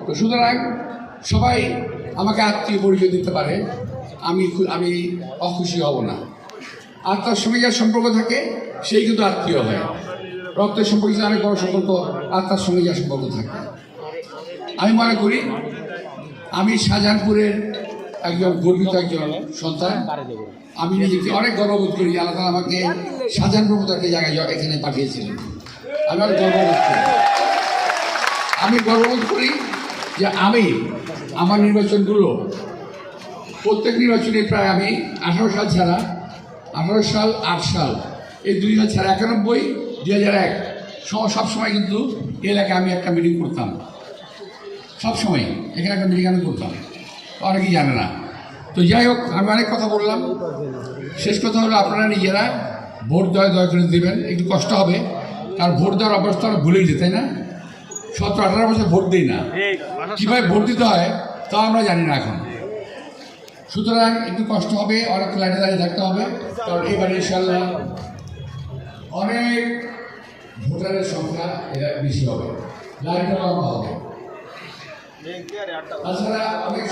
তো সুতরাং সবাই আমাকে আত্মীয় পরিচয় দিতে পারে, আমি অখুশি হব না। আত্মার সঙ্গে যার সম্পর্ক থাকে সেই কিন্তু আত্মীয় হয়। রক্তের সম্পর্কে অনেক বড় সম্পর্ক আত্মার সঙ্গে যার সম্পর্ক থাকে। আমি মনে করি আমি শাহজাহানপুরের একজন গর্বিত একজন সন্তান। আমি নিজেকে অনেক গর্ববোধ করি, আল্লাহ তাআলা আমাকে শাহজাহানপুর মতো একটা জায়গায় এখানে পাঠিয়েছিলেন। আমি অনেক গর্ববোধ করি যে আমি আমার নির্বাচনগুলো প্রত্যেক নির্বাচনে প্রায় আমি 18 সাল ছাড়া 18 সাল 8 সাল এই 2 সাল ছাড়া 91 2001 সবসময় কিন্তু এলাকায় আমি একটা মিটিং করতাম। সবসময় এখানে একটা মিটিং আমি করতাম, অনেকেই জানে না। তো যাই হোক, আমি অনেক কথা বললাম। শেষ কথা হলো আপনারা নিজেরা ভোট দয়া করে দেবেন। একটু কষ্ট হবে, কারণ ভোট দেওয়ার অবস্থা আমরা ভুলেই যেতে, তাই না? 17-18 বছর ভোট দিই না, কীভাবে ভোট দিতে হয় তাও আমরা জানি না এখন। সুতরাং একটু কষ্ট হবে, অনেক লাইনে দাঁড়িয়ে থাকতে হবে, কারণ এবারে ইনশাল্লাহ অনেক ভোটারের সংখ্যা এরা বেশি হবে, লাইনটা লম্বা হবে। তাছাড়া অনেক